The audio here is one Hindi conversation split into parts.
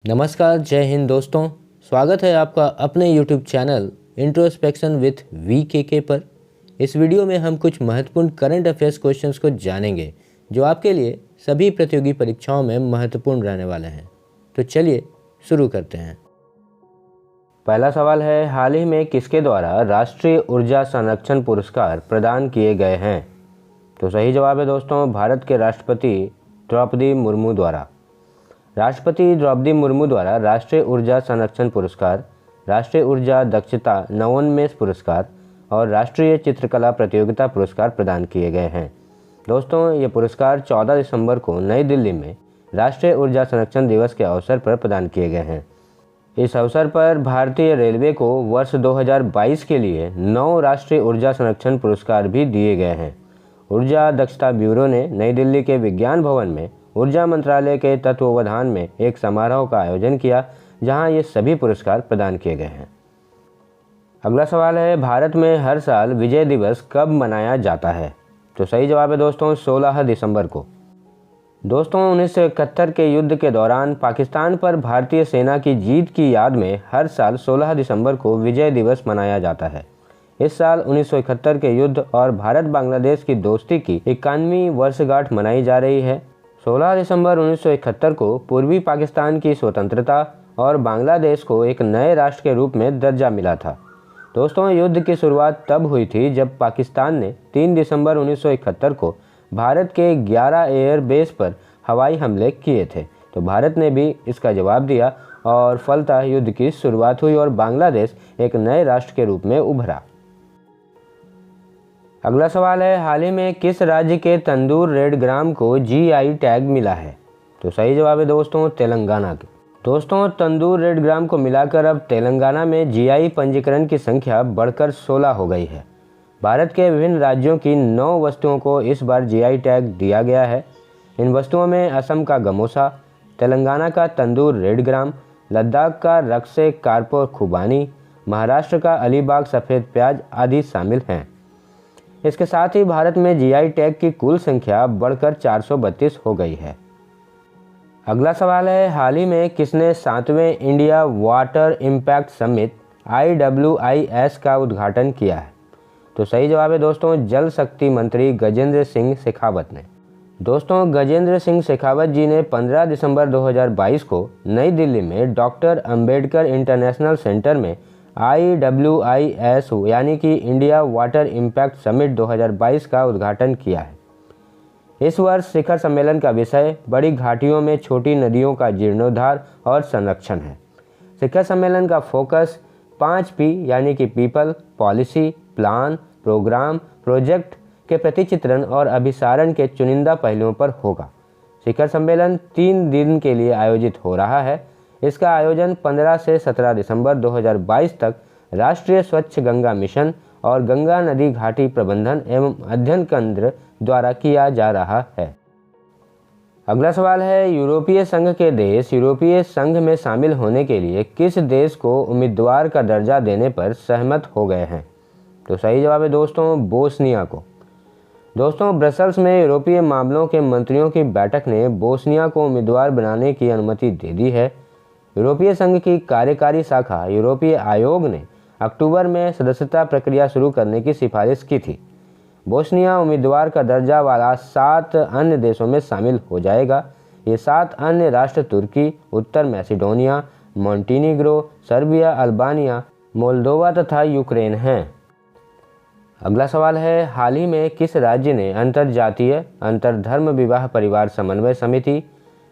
नमस्कार, जय हिंद दोस्तों। स्वागत है आपका अपने YouTube channel introspection with VKK पर। इस वीडियो में हम कुछ महत्वपूर्ण करंट अफेयर्स क्वेश्चंस को जानेंगे जो आपके लिए सभी प्रतियोगी परीक्षाओं में महत्वपूर्ण रहने वाले हैं। तो चलिए शुरू करते हैं। पहला सवाल है, हाल ही में किसके द्वारा राष्ट्रीय ऊर्जा संरक्षण पुरस्कार प्रदान किए गए हैं? तो सही जवाब है दोस्तों, भारत के राष्ट्रपति द्रौपदी मुर्मू द्वारा। राष्ट्रपति द्रौपदी मुर्मू द्वारा राष्ट्रीय ऊर्जा संरक्षण पुरस्कार, राष्ट्रीय ऊर्जा दक्षता नवोन्मेष पुरस्कार और राष्ट्रीय चित्रकला प्रतियोगिता पुरस्कार प्रदान किए गए हैं। दोस्तों, ये पुरस्कार 14 दिसंबर को नई दिल्ली में राष्ट्रीय ऊर्जा संरक्षण दिवस के अवसर पर प्रदान किए गए हैं। इस अवसर पर भारतीय रेलवे को वर्ष 2022 के लिए 9 राष्ट्रीय ऊर्जा संरक्षण पुरस्कार भी दिए गए हैं। ऊर्जा दक्षता ब्यूरो ने नई दिल्ली के विज्ञान भवन में ऊर्जा मंत्रालय के तत्वावधान में एक समारोह का आयोजन किया, जहां ये सभी पुरस्कार प्रदान किए गए हैं। अगला सवाल है, भारत में हर साल विजय दिवस कब मनाया जाता है? तो सही जवाब है दोस्तों, 16 दिसंबर को। दोस्तों, 1971 के युद्ध के दौरान पाकिस्तान पर भारतीय सेना की जीत की याद में हर साल 16 दिसंबर को विजय दिवस मनाया जाता है। इस साल 1971 के युद्ध और भारत बांग्लादेश की दोस्ती की 51वीं वर्षगांठ मनाई जा रही है। 16 दिसंबर 1971 को पूर्वी पाकिस्तान की स्वतंत्रता और बांग्लादेश को एक नए राष्ट्र के रूप में दर्जा मिला था। दोस्तों, युद्ध की शुरुआत तब हुई थी जब पाकिस्तान ने 3 दिसंबर 1971 को भारत के 11 एयर बेस पर हवाई हमले किए थे। तो भारत ने भी इसका जवाब दिया और फलतः युद्ध की शुरुआत हुई और बांग्लादेश एक नए राष्ट्र के रूप में उभरा। अगला सवाल है, हाल ही में किस राज्य के तंदूर रेड ग्राम को GI टैग मिला है? तो सही जवाब है दोस्तों, तेलंगाना के। दोस्तों, तंदूर रेड ग्राम को मिलाकर अब तेलंगाना में GI पंजीकरण की संख्या बढ़कर 16 हो गई है। भारत के विभिन्न राज्यों की 9 वस्तुओं को इस बार GI टैग दिया गया है। इन वस्तुओं में असम का गमोसा, तेलंगाना का तंदूर रेड ग्राम, लद्दाख का रक्से कारपोर खुबानी, महाराष्ट्र का अलीबाग सफ़ेद प्याज आदि शामिल हैं। इसके साथ ही भारत में GI टैग की कुल संख्या बढ़कर 432 हो गई है। अगला सवाल है, हाल ही में किसने 7वें India water impact summit IWIS का उद्घाटन किया है? तो सही जवाब है दोस्तों, जल शक्ति मंत्री गजेंद्र सिंह शेखावत ने। दोस्तों, गजेंद्र सिंह शेखावत जी ने 15 दिसंबर 2022 को नई दिल्ली में डॉक्टर अंबेडकर इंटरनेशनल सेंटर में IWIS यानी कि इंडिया वाटर इम्पैक्ट समिट 2022 का उद्घाटन किया है। इस वर्ष शिखर सम्मेलन का विषय बड़ी घाटियों में छोटी नदियों का जीर्णोद्धार और संरक्षण है। शिखर सम्मेलन का फोकस 5P यानी कि people, policy, plan, programme, project के प्रतिचित्रण और अभिसारण के चुनिंदा पहलुओं पर होगा। शिखर सम्मेलन 3 दिन के लिए आयोजित हो रहा है। इसका आयोजन 15 से 17 दिसंबर 2022 तक राष्ट्रीय स्वच्छ गंगा मिशन और गंगा नदी घाटी प्रबंधन एवं अध्ययन केंद्र द्वारा किया जा रहा है। अगला सवाल है, यूरोपीय संघ के देश यूरोपीय संघ में शामिल होने के लिए किस देश को उम्मीदवार का दर्जा देने पर सहमत हो गए हैं? तो सही जवाब है दोस्तों, बोस्निया को। दोस्तों, ब्रसल्स में यूरोपीय मामलों के मंत्रियों की बैठक ने बोस्निया को उम्मीदवार बनाने की अनुमति दे दी है। यूरोपीय संघ की कार्यकारी शाखा यूरोपीय आयोग ने अक्टूबर में सदस्यता प्रक्रिया शुरू करने की सिफारिश की थी। बोस्निया उम्मीदवार का दर्जा वाला 7 अन्य देशों में शामिल हो जाएगा। ये 7 अन्य राष्ट्र तुर्की, उत्तर मैसिडोनिया, मोंटीनीग्रो, सर्बिया, अल्बानिया, मोल्दोवा तथा यूक्रेन हैं। अगला सवाल है, हाल ही में किस राज्य ने अंतर्जातीय अंतरधर्म विवाह परिवार समन्वय समिति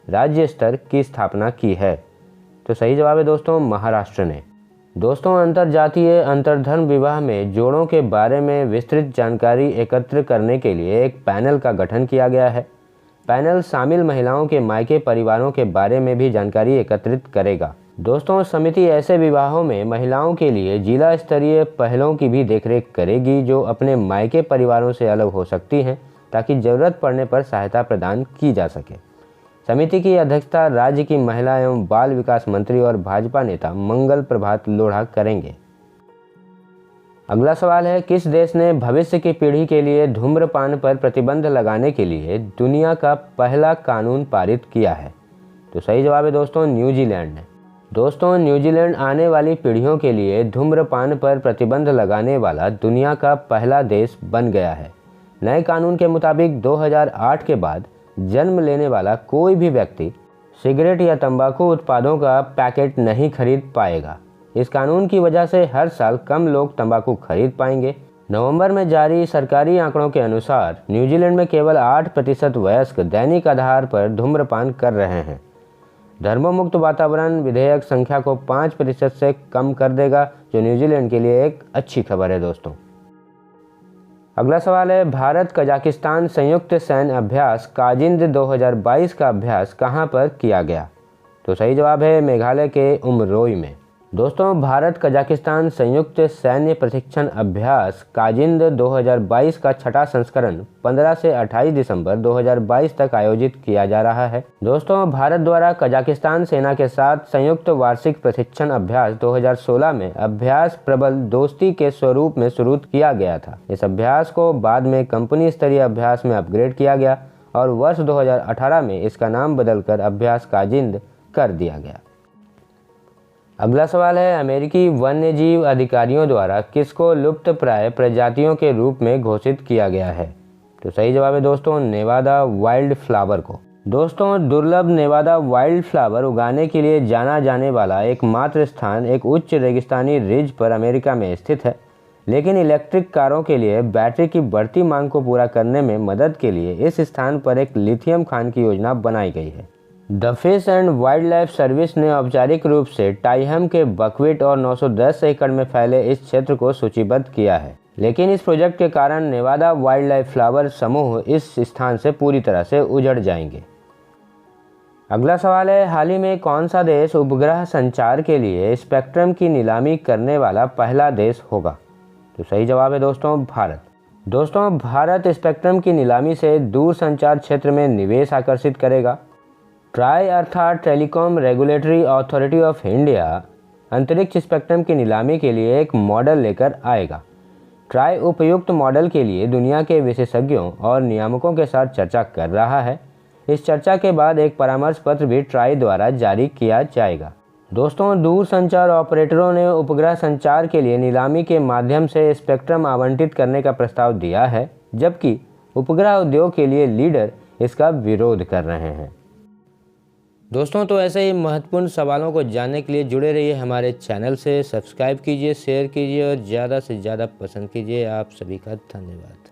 राज्य स्तर की स्थापना की है? तो सही जवाब है दोस्तों, महाराष्ट्र ने। दोस्तों, अंतर्जातीय अंतरधर्म विवाह में जोड़ों के बारे में विस्तृत जानकारी एकत्र करने के लिए एक पैनल का गठन किया गया है। पैनल शामिल महिलाओं के मायके परिवारों के बारे में भी जानकारी एकत्रित करेगा। दोस्तों, समिति ऐसे विवाहों में महिलाओं के लिए जिला स्तरीय पहलों की भी देखरेख करेगी जो अपने मायके परिवारों से अलग हो सकती हैं, ताकि जरूरत पड़ने पर सहायता प्रदान की जा सके। समिति की अध्यक्षता राज्य की महिला एवं बाल विकास मंत्री और भाजपा नेता मंगल प्रभात लोढ़ा करेंगे। अगला सवाल है, किस देश ने भविष्य की पीढ़ी के लिए धूम्रपान पर प्रतिबंध लगाने के लिए दुनिया का पहला कानून पारित किया है? तो सही जवाब है दोस्तों न्यूजीलैंड है। दोस्तों न्यूजीलैंड आने वाली पीढ़ियों के लिए धूम्रपान पर प्रतिबंध लगाने वाला दुनिया का पहला देश बन गया है। नए कानून के मुताबिक 2008 के बाद जन्म लेने वाला कोई भी व्यक्ति सिगरेट या तंबाकू उत्पादों का पैकेट नहीं खरीद पाएगा। इस कानून की वजह से हर साल कम लोग तंबाकू खरीद पाएंगे। नवंबर में जारी सरकारी आंकड़ों के अनुसार न्यूजीलैंड में केवल 8% वयस्क दैनिक आधार पर धूम्रपान कर रहे हैं। धर्ममुक्त वातावरण विधेयक संख्या को 5% से कम कर देगा, जो न्यूजीलैंड के लिए एक अच्छी खबर है दोस्तों। अगला सवाल है, भारत कजाकिस्तान संयुक्त सैन्य अभ्यास काजिंद 2022 का अभ्यास कहां पर किया गया? तो सही जवाब है मेघालय के उमरोई में। दोस्तों भारत कजाकिस्तान संयुक्त सैन्य प्रशिक्षण अभ्यास काजिंद 2022 का छठा संस्करण 15 से 28 दिसंबर 2022 तक आयोजित किया जा रहा है। दोस्तों भारत द्वारा कजाकिस्तान सेना के साथ संयुक्त वार्षिक प्रशिक्षण अभ्यास 2016 में अभ्यास प्रबल दोस्ती के स्वरूप में शुरू किया गया था। इस अभ्यास को बाद में कंपनी स्तरीय अभ्यास में अपग्रेड किया गया और वर्ष 2018 में इसका नाम बदलकर अभ्यास काजिंद कर दिया गया। अगला सवाल है, अमेरिकी वन्यजीव अधिकारियों द्वारा किसको लुप्त प्राय प्रजातियों के रूप में घोषित किया गया है? तो सही जवाब है दोस्तों नेवादा वाइल्ड फ्लावर को। दोस्तों दुर्लभ नेवादा वाइल्ड फ्लावर उगाने के लिए जाना जाने वाला एकमात्र स्थान एक उच्च रेगिस्तानी रिज पर अमेरिका में स्थित है, लेकिन इलेक्ट्रिक कारों के लिए बैटरी की बढ़ती मांग को पूरा करने में मदद के लिए इस स्थान पर एक लिथियम खान की योजना बनाई गई है। The fish and wild life service ने औपचारिक रूप से टाइहम के बकविट और 910 एकड़ में फैले इस क्षेत्र को सूचीबद्ध किया है, लेकिन इस प्रोजेक्ट के कारण नेवादा वाइल्ड लाइफ फ्लावर समूह इस स्थान से पूरी तरह से उजड़ जाएंगे। अगला सवाल है, हाल ही में कौन सा देश उपग्रह संचार के लिए स्पेक्ट्रम की नीलामी करने वाला पहला देश होगा? तो सही जवाब है दोस्तों भारत। दोस्तों भारत स्पेक्ट्रम की नीलामी से दूर संचार क्षेत्र में निवेश आकर्षित करेगा। ट्राई अर्थात telecom regulatory authority of India अंतरिक्ष स्पेक्ट्रम की नीलामी के लिए एक मॉडल लेकर आएगा। ट्राई उपयुक्त मॉडल के लिए दुनिया के विशेषज्ञों और नियामकों के साथ चर्चा कर रहा है। इस चर्चा के बाद एक परामर्श पत्र भी ट्राई द्वारा जारी किया जाएगा। दोस्तों दूर संचार ऑपरेटरों ने उपग्रह संचार के लिए नीलामी के माध्यम से स्पेक्ट्रम आवंटित करने का प्रस्ताव दिया है, जबकि उपग्रह उद्योग के लिए लीडर इसका विरोध कर रहे हैं। दोस्तों तो ऐसे ही महत्वपूर्ण सवालों को जानने के लिए जुड़े रहिए हमारे चैनल से। सब्सक्राइब कीजिए, शेयर कीजिए और ज़्यादा से ज़्यादा पसंद कीजिए। आप सभी का धन्यवाद।